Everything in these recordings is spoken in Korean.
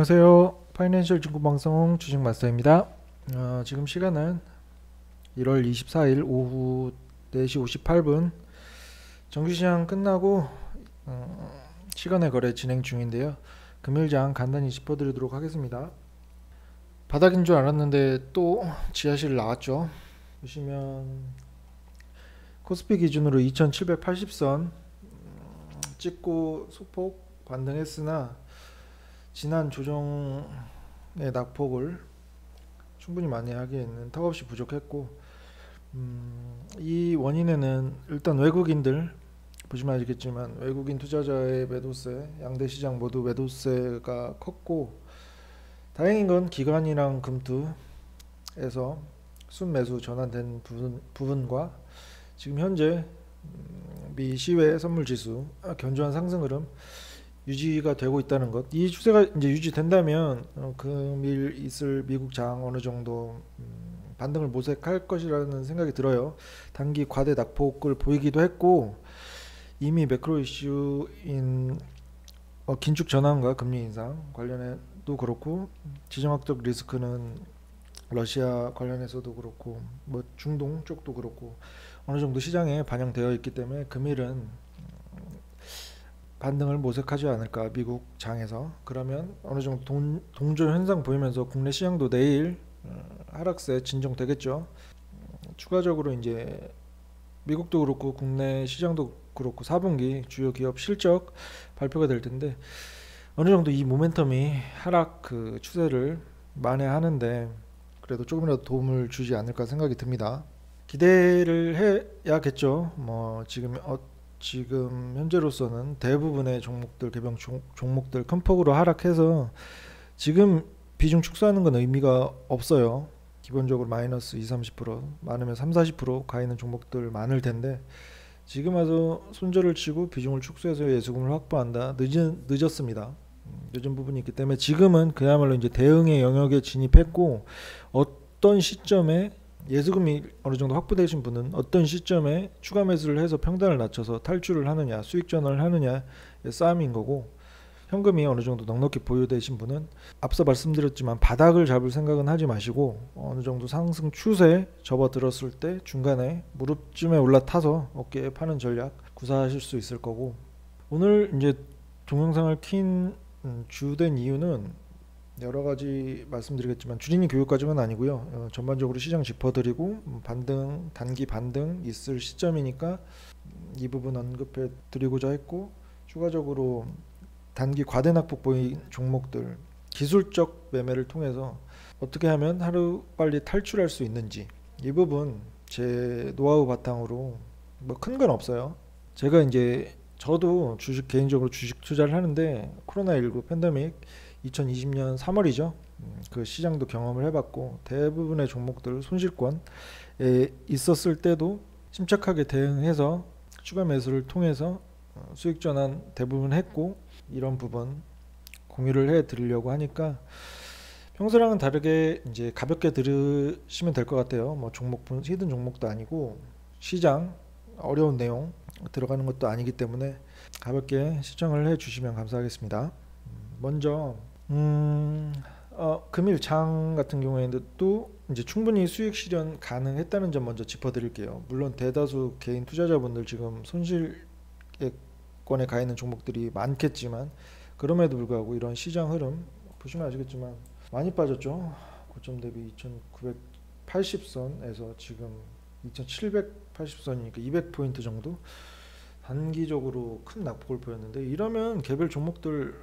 안녕하세요. 파이낸셜 친구방송 주식마스터입니다. 지금 시간은 1월 24일 오후 4시 58분 정규시장 끝나고 시간의 거래 진행 중인데요. 금일장 간단히 짚어드리도록 하겠습니다. 바닥인 줄 알았는데 또 지하실 나왔죠. 보시면 코스피 기준으로 2780선 찍고 소폭 반등했으나 지난 조정의 낙폭을 충분히 만회하기에는 턱없이 부족했고, 이 원인에는 일단 외국인들 보시면 알겠지만 외국인 투자자의 매도세, 양대 시장 모두 매도세가 컸고, 다행인 건 기관이랑 금투에서 순매수 전환된 부분과 지금 현재 미 시외 선물 지수 견조한 상승 흐름 유지가 되고 있다는 것. 이 추세가 이제 유지된다면 금일 있을 미국 장 어느 정도 반등을 모색할 것이라는 생각이 들어요. 단기 과대 낙폭을 보이기도 했고, 이미 매크로 이슈인 긴축 전환과 금리 인상 관련해도 그렇고, 지정학적 리스크는 러시아 관련해서도 그렇고, 뭐 중동 쪽도 그렇고 어느 정도 시장에 반영되어 있기 때문에 금일은 반등을 모색하지 않을까, 미국 장에서. 그러면 어느 정도 동조 현상 보이면서 국내 시장도 내일 하락세 진정되겠죠. 추가적으로 이제 미국도 그렇고 국내 시장도 그렇고 4분기 주요 기업 실적 발표가 될 텐데, 어느 정도 이 모멘텀이 하락 그 추세를 만회하는데 그래도 조금이라도 도움을 주지 않을까 생각이 듭니다. 기대를 해야겠죠. 뭐 지금 현재로서는 대부분의 종목들, 개별 종목들 큰 폭으로 하락해서 지금 비중 축소하는 건 의미가 없어요. 기본적으로 마이너스 20-30%, 많으면 30-40% 가 있는 종목들 많을 텐데, 지금 와서 손절을 치고 비중을 축소해서 예수금을 확보한다. 늦었습니다. 늦은 부분이 있기 때문에 지금은 그야말로 이제 대응의 영역에 진입했고, 어떤 시점에 예수금이 어느 정도 확보되신 분은 어떤 시점에 추가 매수를 해서 평단을 낮춰서 탈출을 하느냐, 수익 전환을 하느냐의 싸움인 거고, 현금이 어느 정도 넉넉히 보유되신 분은 앞서 말씀드렸지만 바닥을 잡을 생각은 하지 마시고 어느 정도 상승 추세 접어들었을 때 중간에 무릎쯤에 올라타서 어깨에 파는 전략 구사하실 수 있을 거고, 오늘 이제 동영상을 킨 주된 이유는 여러 가지 말씀드리겠지만 주린이 교육까지는 아니고요. 전반적으로 시장 짚어드리고 단기 반등 있을 시점이니까 이 부분 언급해 드리고자 했고, 추가적으로 단기 과대 낙폭 보인 종목들 기술적 매매를 통해서 어떻게 하면 하루 빨리 탈출할 수 있는지, 이 부분 제 노하우 바탕으로 뭐 큰 건 없어요. 저도 개인적으로 주식 투자를 하는데 코로나19 팬데믹 2020년 3월이죠. 그 시장도 경험을 해봤고, 대부분의 종목들 손실권에 있었을 때도 침착하게 대응해서 추가 매수를 통해서 수익 전환 대부분 했고, 이런 부분 공유를 해 드리려고 하니까 평소랑은 다르게 이제 가볍게 들으시면 될 것 같아요. 뭐 히든 종목도 아니고 시장 어려운 내용 들어가는 것도 아니기 때문에 가볍게 시청을 해 주시면 감사하겠습니다. 먼저 금일 장 같은 경우에도 이제 충분히 수익 실현 가능했다는 점 먼저 짚어드릴게요. 물론 대다수 개인 투자자분들 지금 손실권에 가 있는 종목들이 많겠지만, 그럼에도 불구하고 이런 시장 흐름 보시면 아시겠지만 많이 빠졌죠. 고점 대비 2980선에서 지금 2780선이니까 200포인트 정도 단기적으로 큰 낙폭을 보였는데, 이러면 개별 종목들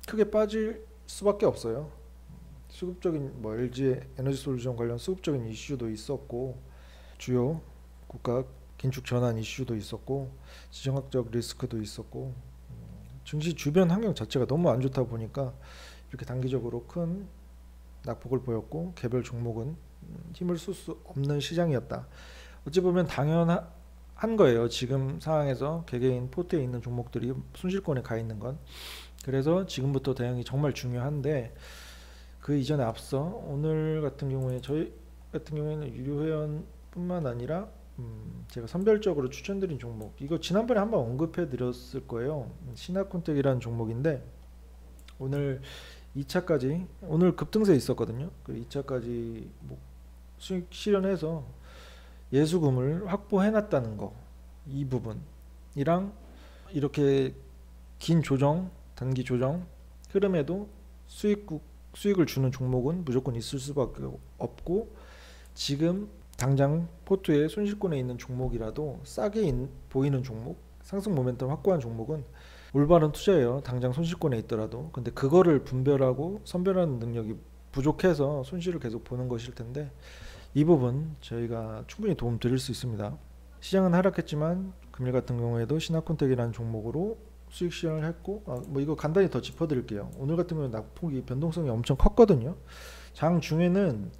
크게 빠질 수밖에 없어요. 수급적인 뭐 LG 에너지 솔루션 관련 수급적인 이슈도 있었고, 주요 국가 긴축 전환 이슈도 있었고, 지정학적 리스크도 있었고, 증시 주변 환경 자체가 너무 안 좋다 보니까 이렇게 단기적으로 큰 낙폭을 보였고, 개별 종목은 힘을 쓸 수 없는 시장이었다. 어찌 보면 당연한 거예요. 지금 상황에서 개개인 포트에 있는 종목들이 손실권에 가 있는 건. 그래서 지금부터 대응이 정말 중요한데, 그 이전에 앞서 오늘 같은 경우에 저희 같은 경우에는 유료 회원뿐만 아니라 제가 선별적으로 추천드린 종목, 이거 지난번에 한번 언급해 드렸을 거예요. 신화콘텍이라는 종목인데 오늘 2차까지 오늘 급등세 있었거든요. 그 2차까지 뭐 수익 실현해서 예수금을 확보해 놨다는 거, 이 부분이랑 이렇게 긴 조정, 단기 조정 흐름에도 수익을 주는 종목은 무조건 있을 수밖에 없고, 지금 당장 포트에 손실권에 있는 종목이라도 싸게 보이는 종목, 상승 모멘텀 확고한 종목은 올바른 투자예요. 당장 손실권에 있더라도. 근데 그거를 분별하고 선별하는 능력이 부족해서 손실을 계속 보는 것일 텐데, 이 부분 저희가 충분히 도움 드릴 수 있습니다. 시장은 하락했지만 금일 같은 경우에도 신한콘텍이라는 종목으로 수익 실현을 했고, 뭐 이거 간단히 더 짚어드릴게요. 오늘 같은 경우는 낙폭이 변동성이 엄청 컸거든요. 장 중에는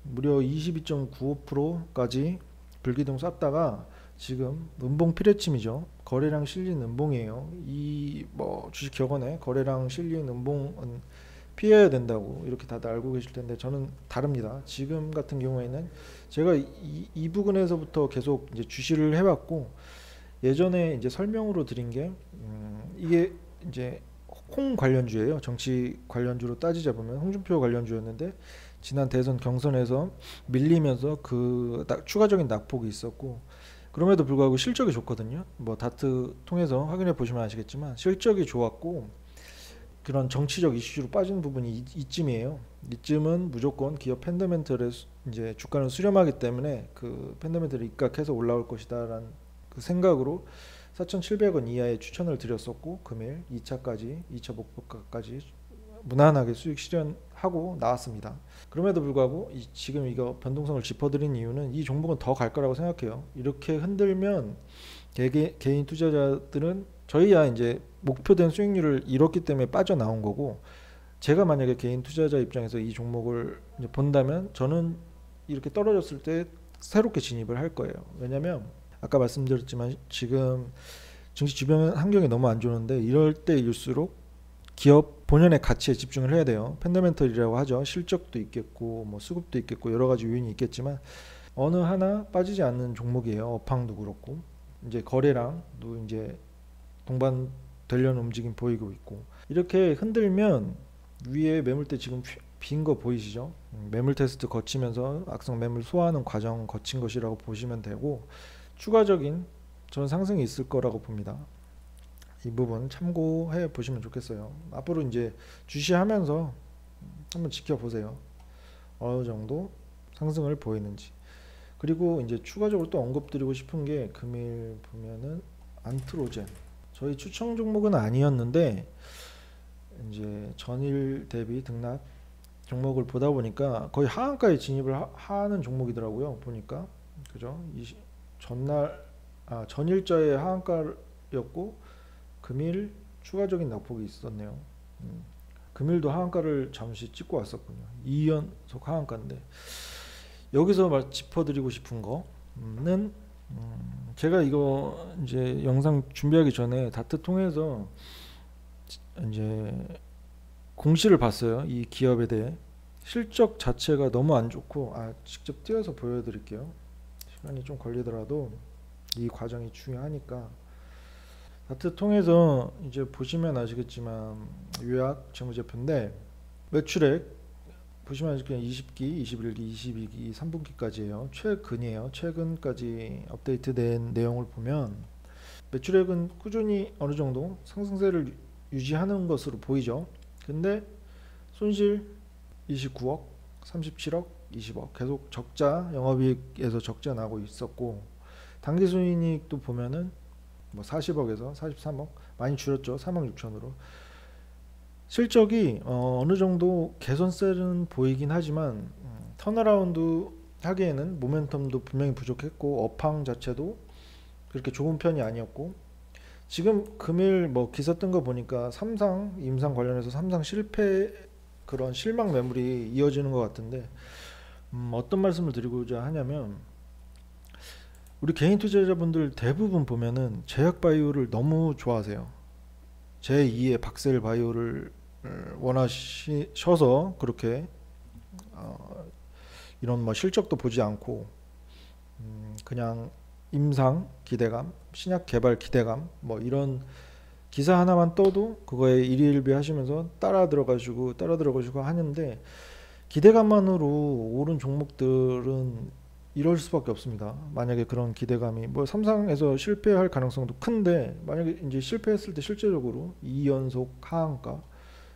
무려 22.95%까지 불기둥 쐈다가 지금 음봉 피레침이죠. 거래량 실린 음봉이에요. 이 뭐 주식 격언에 거래량 실린 음봉은 피해야 된다고 이렇게 다들 알고 계실 텐데, 저는 다릅니다. 지금 같은 경우에는 제가 이 부근에서부터 계속 이제 주시를 해왔고, 예전에 이제 설명으로 드린 게 이게 이제 홍 관련주예요. 정치 관련주로 따지자보면 홍준표 관련주였는데, 지난 대선 경선에서 밀리면서 그 추가적인 낙폭이 있었고, 그럼에도 불구하고 실적이 좋거든요. 뭐 다트 통해서 확인해 보시면 아시겠지만 실적이 좋았고, 그런 정치적 이슈로 빠진 부분이 이쯤이에요. 이쯤은 무조건 기업 펀더멘털의 이제 주가는 수렴하기 때문에 그 펀더멘털을 입각해서 올라올 것이다라는 그 생각으로 4,700원 이하의 추천을 드렸었고, 금일 2차 목표가까지 무난하게 수익 실현하고 나왔습니다. 그럼에도 불구하고 지금 이거 변동성을 짚어드린 이유는 이 종목은 더 갈 거라고 생각해요. 이렇게 흔들면 개인 투자자들은 저희야 이제 목표된 수익률을 잃었기 때문에 빠져나온 거고, 제가 만약에 개인 투자자 입장에서 이 종목을 이제 본다면 저는 이렇게 떨어졌을 때 새롭게 진입을 할 거예요. 왜냐면 아까 말씀드렸지만 지금 증시 주변 환경이 너무 안 좋은데, 이럴 때일수록 기업 본연의 가치에 집중을 해야 돼요. 펀더멘털이라고 하죠. 실적도 있겠고 뭐 수급도 있겠고 여러 가지 요인이 있겠지만 어느 하나 빠지지 않는 종목이에요. 업황도 그렇고 이제 거래량도 이제 동반되려는 움직임 보이고 있고, 이렇게 흔들면 위에 매물대 지금 빈 거 보이시죠? 매물 테스트 거치면서 악성 매물 소화하는 과정 거친 것이라고 보시면 되고, 추가적인 저는 상승이 있을 거라고 봅니다. 이 부분 참고해 보시면 좋겠어요. 앞으로 이제 주시하면서 한번 지켜보세요. 어느 정도 상승을 보이는지. 그리고 이제 추가적으로 또 언급드리고 싶은 게, 금일 보면은 안트로젠, 저희 추천 종목은 아니었는데 이제 전일 대비 등락 종목을 보다 보니까 거의 하한가에 진입을 하는 종목이더라고요. 보니까 그죠? 전일자의 하한가였고 금일 추가적인 낙폭이 있었네요. 금일도 하한가를 잠시 찍고 왔었군요. 2연속 하한가인데, 여기서 짚어드리고 싶은 거는 제가 이거 이제 영상 준비하기 전에 다트 통해서 이제 공시를 봤어요. 이 기업에 대해 실적 자체가 너무 안 좋고, 직접 띄어서 보여드릴게요. 시간이 좀 걸리더라도 이 과정이 중요하니까. 다트 통해서 이제 보시면 아시겠지만 요약 재무제표인데, 매출액 보시면 아시겠지만 20기, 21기, 22기, 3분기까지예요. 최근이에요. 최근까지 업데이트된 내용을 보면 매출액은 꾸준히 어느 정도 상승세를 유지하는 것으로 보이죠. 근데 손실 29억, 37억, 20억 계속 적자, 영업이익에서 적자 나고 있었고, 당기순이익도 보면은 뭐 40억에서 43억 많이 줄였죠. 3억 6천으로. 실적이 어느 정도 개선세는 보이긴 하지만 턴어라운드 하기에는 모멘텀도 분명히 부족했고, 업황 자체도 그렇게 좋은 편이 아니었고, 지금 금일 뭐 기사 뜬 거 보니까 임상 관련해서 삼상 실패, 그런 실망 매물이 이어지는 것 같은데, 어떤 말씀을 드리고자 하냐면, 우리 개인 투자자분들 대부분 보면은 제약 바이오를 너무 좋아하세요. 제2의 박셀 바이오를 원하셔서 그렇게 이런 뭐 실적도 보지 않고 그냥 임상 기대감, 신약 개발 기대감, 뭐 이런 기사 하나만 떠도 그거에 일희일비 하시면서 따라 들어가시고 하는데 기대감만으로 오른 종목들은 이럴 수밖에 없습니다. 만약에 그런 기대감이 뭐 삼성에서 실패할 가능성도 큰데 만약에 이제 실패했을 때 실제적으로 2연속 하한가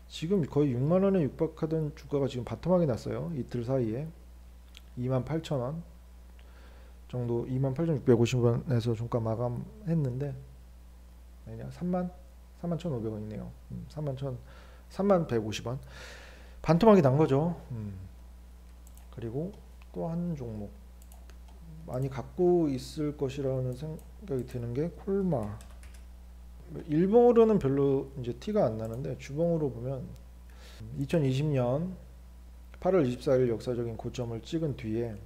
지금 거의 6만 원에 육박하던 주가가 지금 바텀하게 났어요. 이틀 사이에 28,000원 정도 28,650원에서 종가 마감했는데 아니냐 31,500원이네요. 31,150원 반토막이 난 거죠. 그리고 또 한 종목 많이 갖고 있을 것이라는 생각이 드는 게 콜마. 일봉으로는 별로 이제 티가 안 나는데 주봉으로 보면 2020년 8월 24일 역사적인 고점을 찍은 뒤에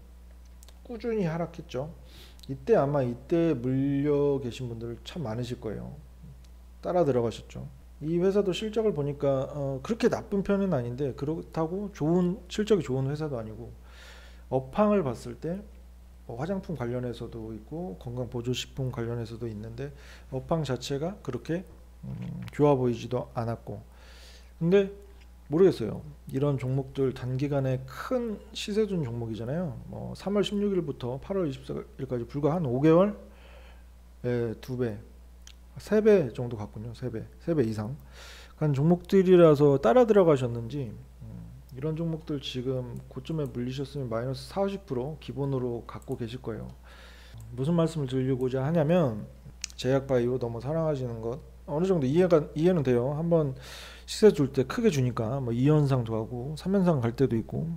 꾸준히 하락했죠. 이때 물려 계신 분들 참 많으실 거예요. 따라 들어가셨죠. 이 회사도 실적을 보니까 그렇게 나쁜 편은 아닌데 그렇다고 실적이 좋은 회사도 아니고 업황을 봤을 때 화장품 관련해서도 있고 건강보조식품 관련해서도 있는데 업황 자체가 그렇게 좋아 보이지도 않았고 근데 모르겠어요. 이런 종목들 단기간에 큰 시세준 종목이잖아요. 3월 16일부터 8월 24일까지 불과 한 5개월 2배 3배 정도 갔군요. 3배 이상 간 종목들이라서 따라 들어가셨는지 이런 종목들 지금 고점에 물리셨으면 마이너스 40% 기본으로 갖고 계실 거예요. 무슨 말씀을 드리고자 하냐면 제약바이오 너무 사랑하시는 것 어느 정도 이해는 돼요. 한번 시세 줄 때 크게 주니까 뭐 2연상도 하고 3연상 갈 때도 있고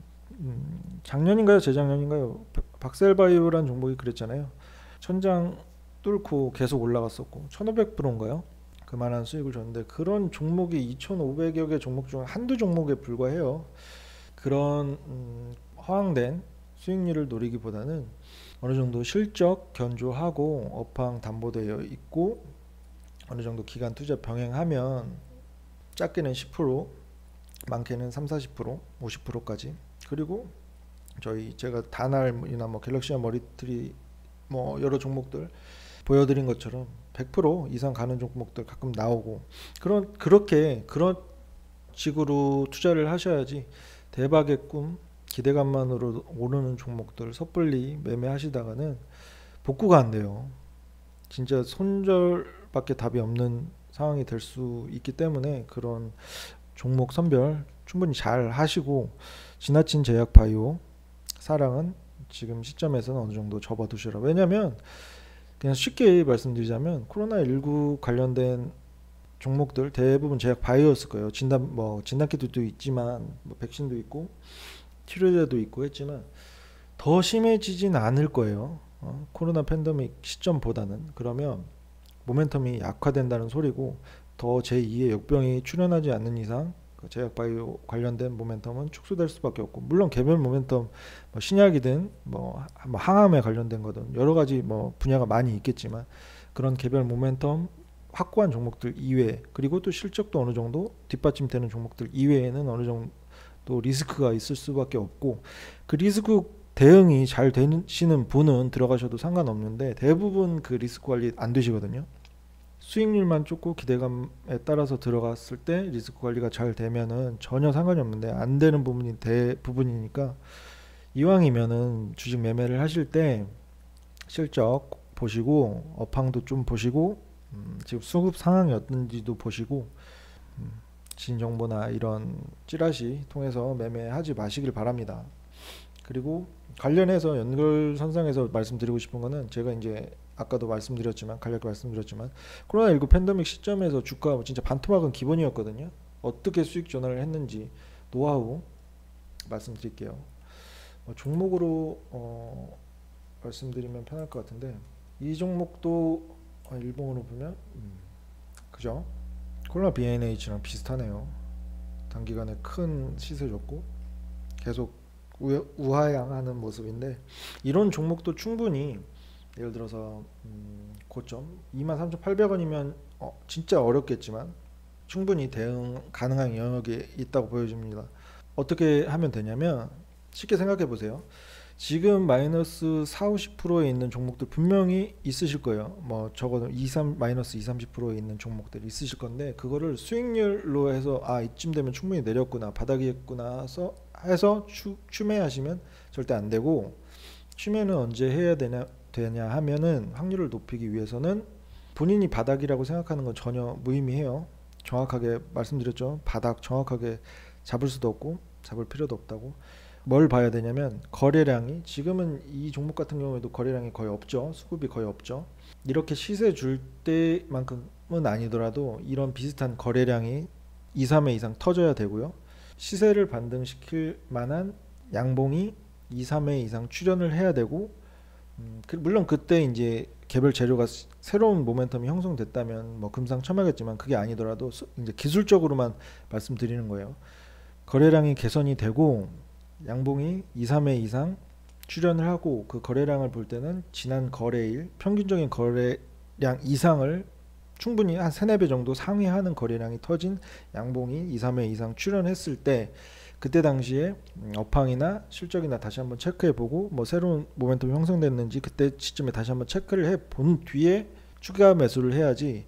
작년인가요? 재작년인가요? 박셀바이오란 종목이 그랬잖아요. 천장 뚫고 계속 올라갔었고 1500%인가요? 그만한 수익을 줬는데 그런 종목이 2500여 개 종목 중 한두 종목에 불과해요. 그런 허황된 수익률을 노리기보다는 어느 정도 실적 견조하고 업황 담보되어 있고 어느 정도 기간 투자 병행하면 작게는 10% 많게는 30-40% 50%까지 그리고 제가 다날이나 뭐 갤럭시와 머리트리 뭐 여러 종목들 보여드린 것처럼 100% 이상 가는 종목들 가끔 나오고 그런 식으로 투자를 하셔야지 대박의 꿈 기대감만으로 오르는 종목들 섣불리 매매하시다가는 복구가 안 돼요. 진짜 손절밖에 답이 없는 상황이 될 수 있기 때문에 그런 종목 선별 충분히 잘 하시고 지나친 제약 바이오 사랑은 지금 시점에서는 어느 정도 접어두시라. 왜냐면 그냥 쉽게 말씀드리자면 코로나19 관련된 종목들 대부분 제약 바이오였을 거예요. 진단키트도 있지만 백신도 있고 치료제도 있고 했지만 더 심해지진 않을 거예요. 코로나 팬데믹 시점보다는. 그러면 모멘텀이 약화된다는 소리고 더 제2의 역병이 출현하지 않는 이상 제약 바이오 관련된 모멘텀은 축소될 수밖에 없고 물론 개별 모멘텀 신약이든 항암에 관련된 거든 여러 가지 분야가 많이 있겠지만 그런 개별 모멘텀 확고한 종목들 이외에 그리고 또 실적도 어느 정도 뒷받침되는 종목들 이외에는 어느 정도 리스크가 있을 수밖에 없고 그 리스크 대응이 잘 되시는 분은 들어가셔도 상관없는데 대부분 그 리스크 관리 안 되시거든요. 수익률만 쫓고 기대감에 따라서 들어갔을 때 리스크 관리가 잘 되면은 전혀 상관이 없는데 안 되는 부분이 대부분이니까 이왕이면은 주식 매매를 하실 때 실적 보시고 업황도 좀 보시고 지금 수급 상황이 어떤지도 보시고 진정보나 이런 찌라시 통해서 매매하지 마시길 바랍니다. 그리고 관련해서 연결선상에서 말씀드리고 싶은 거는 제가 이제 아까도 간략히 말씀드렸지만 코로나19 팬데믹 시점에서 주가 진짜 반토막은 기본이었거든요. 어떻게 수익 전환을 했는지 노하우 말씀드릴게요. 종목으로 말씀드리면 편할 것 같은데 이 종목도 일봉으로 보면 그죠? 코로나 BNH랑 비슷하네요. 단기간에 큰 시세 줬고 계속 우하향하는 모습인데 이런 종목도 충분히 예를 들어서 고점 23,800원이면 진짜 어렵겠지만 충분히 대응 가능한 영역에 있다고 보여집니다. 어떻게 하면 되냐면 쉽게 생각해 보세요. 지금 마이너스 4, 50%에 있는 종목들 분명히 있으실 거예요. 뭐 적어도 마이너스 2, 30%에 있는 종목들이 있으실 건데, 그거를 수익률로 해서 이쯤 되면 충분히 내렸구나, 바닥이었구나 해서 추매하시면 절대 안 되고, 추매는 언제 해야 되냐 하면은, 확률을 높이기 위해서는 본인이 바닥이라고 생각하는 건 전혀 무의미해요. 정확하게 말씀드렸죠. 바닥 정확하게 잡을 수도 없고 잡을 필요도 없다고. 뭘 봐야 되냐면, 거래량이 지금은 이 종목 같은 경우에도 거래량이 거의 없죠. 수급이 거의 없죠. 이렇게 시세 줄 때만큼은 아니더라도 이런 비슷한 거래량이 2, 3회 이상 터져야 되고요. 시세를 반등시킬 만한 양봉이 2, 3회 이상 출현을 해야 되고, 물론 그때 이제 개별 재료가 새로운 모멘텀이 형성됐다면 뭐 금상첨화겠지만, 그게 아니더라도 이제 기술적으로만 말씀드리는 거예요. 거래량이 개선이 되고 양봉이 2, 3회 이상 출현을 하고, 그 거래량을 볼 때는 지난 거래일 평균적인 거래량 이상을 충분히 한 3, 4배 정도 상회하는 거래량이 터진 양봉이 2, 3회 이상 출현했을 때, 그때 당시에 업황이나 실적이나 다시 한번 체크해보고, 뭐 새로운 모멘텀이 형성됐는지 그때 시점에 다시 한번 체크를 해본 뒤에 추가 매수를 해야지,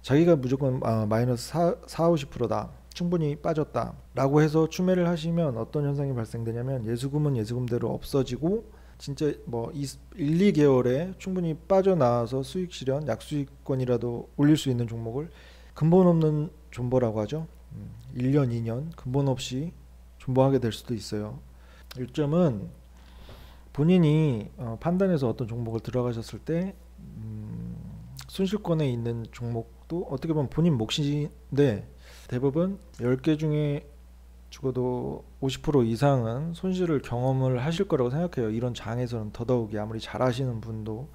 자기가 무조건 마이너스 4, 50%다, 충분히 빠졌다 라고 해서 추매를 하시면 어떤 현상이 발생되냐면, 예수금은 예수금대로 없어지고, 진짜 뭐 1, 2개월에 충분히 빠져나와서 수익 실현, 약수익권이라도 올릴 수 있는 종목을 근본 없는 존버라고 하죠. 1년, 2년 근본 없이 존버하게 될 수도 있어요. 일점은 본인이 판단해서 어떤 종목을 들어가셨을 때 손실권에 있는 종목도 어떻게 보면 본인 몫인데, 대부분 10개 중에 적어도 50% 이상은 손실을 경험을 하실 거라고 생각해요. 이런 장에서는 더더욱이, 아무리 잘하시는 분도.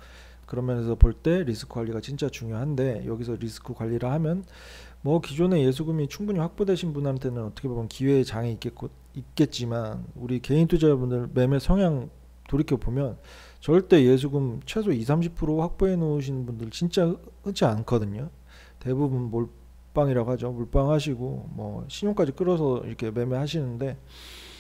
그런 면에서 볼 때 리스크 관리가 진짜 중요한데, 여기서 리스크 관리를 하면 뭐 기존의 예수금이 충분히 확보되신 분한테는 어떻게 보면 기회의 장이 있겠지만, 우리 개인 투자자분들 매매 성향 돌이켜 보면 절대 예수금 최소 2, 30% 확보해 놓으신 분들 진짜 흔치 않거든요. 대부분 몰빵이라고 하죠. 몰빵하시고 뭐 신용까지 끌어서 이렇게 매매하시는데,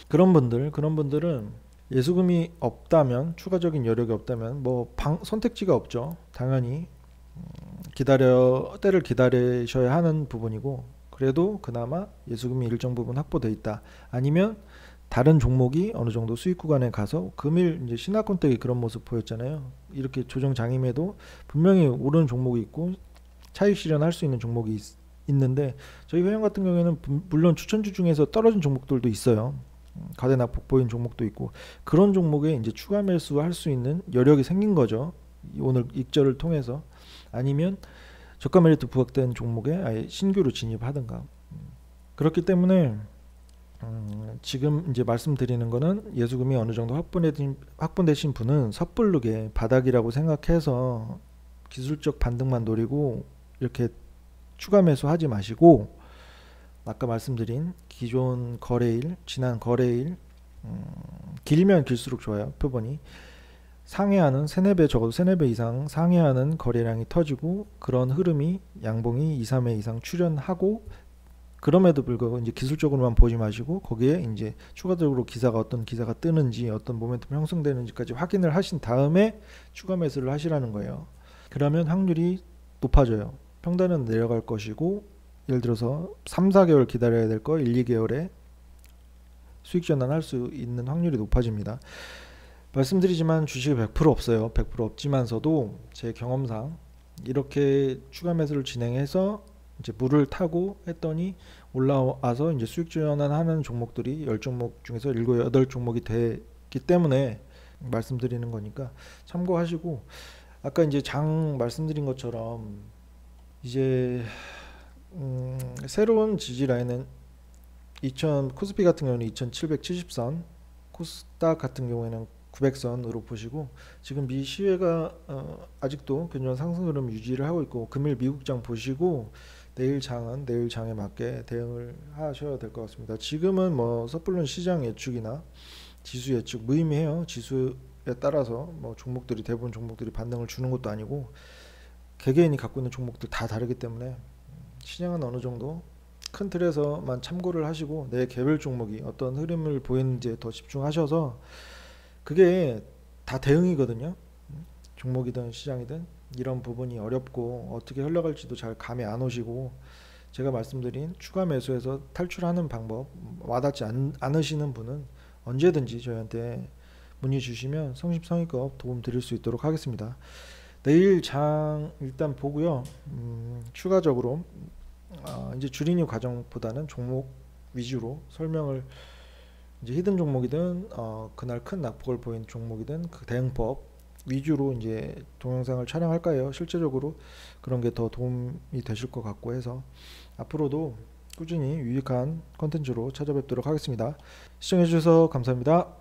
그런 분들은 예수금이 없다면, 추가적인 여력이 없다면 뭐 선택지가 없죠. 당연히 때를 기다리셔야 하는 부분이고, 그래도 그나마 예수금이 일정 부분 확보돼 있다, 아니면 다른 종목이 어느 정도 수익 구간에 가서, 금일 이제 신화권택이 그런 모습 보였잖아요. 이렇게 조정 장임에도 분명히 오르는 종목이 있고 차익 실현할 수 있는 종목이 있는데, 저희 회원 같은 경우에는 물론 추천주 중에서 떨어진 종목들도 있어요. 가대낙폭 보인 종목도 있고, 그런 종목에 이제 추가 매수할 수 있는 여력이 생긴 거죠. 오늘 익절을 통해서. 아니면 저가 메리트 부각된 종목에 아예 신규로 진입하든가. 그렇기 때문에 지금 이제 말씀드리는 거는, 예수금이 어느 정도 확보되신 분은 섣부르게 바닥이라고 생각해서 기술적 반등만 노리고 이렇게 추가 매수하지 마시고, 아까 말씀드린 기존 거래일, 지난 거래일, 길면 길수록 좋아요. 표본이 상회하는 3, 4배, 적어도 3, 4배 이상 상회하는 거래량이 터지고, 그런 흐름이 양봉이 2, 3회 이상 출현하고, 그럼에도 불구하고 이제 기술적으로만 보지 마시고, 거기에 이제 추가적으로 어떤 기사가 뜨는지, 어떤 모멘텀 형성되는지까지 확인을 하신 다음에 추가 매수를 하시라는 거예요. 그러면 확률이 높아져요. 평단은 내려갈 것이고, 예를 들어서 3, 4개월 기다려야 될 거 1, 2개월에 수익 전환할 수 있는 확률이 높아집니다. 말씀드리지만 주식이 100% 없어요. 100% 없지만서도 제 경험상 이렇게 추가 매수를 진행해서 이제 물을 타고 했더니 올라와서 이제 수익 전환하는 종목들이 10종목 중에서 7, 8종목이 되기 때문에 말씀드리는 거니까 참고하시고, 아까 이제 장 말씀드린 것처럼 이제 새로운 지지 라인은 코스피 같은 경우는 2770선, 코스닥 같은 경우에는 900선으로 보시고, 지금 미 시외가 아직도 견조한 상승 흐름 유지를 하고 있고, 금일 미국장 보시고 내일 장에 맞게 대응을 하셔야 될 것 같습니다. 지금은 뭐 섣불른 시장 예측이나 지수 예측 무의미해요. 지수에 따라서 뭐 대부분 종목들이 반등을 주는 것도 아니고, 개개인이 갖고 있는 종목들 다 다르기 때문에 시장은 어느 정도 큰 틀에서만 참고를 하시고, 내 개별 종목이 어떤 흐름을 보이는지에 더 집중하셔서 그게 다 대응이거든요. 종목이든 시장이든 이런 부분이 어렵고 어떻게 흘러갈지도 잘 감이 안 오시고, 제가 말씀드린 추가 매수에서 탈출하는 방법 와닿지 않으시는 분은 언제든지 저희한테 문의 주시면 성심성의껏 도움 드릴 수 있도록 하겠습니다. 내일 장 일단 보고요. 추가적으로 이제 주린이 과정보다는 종목 위주로 설명을, 이제 히든 종목이든 그날 큰 낙폭을 보인 종목이든 그 대응법 위주로 이제 동영상을 촬영할까요? 실제적으로 그런 게 더 도움이 되실 것 같고 해서 앞으로도 꾸준히 유익한 컨텐츠로 찾아뵙도록 하겠습니다. 시청해 주셔서 감사합니다.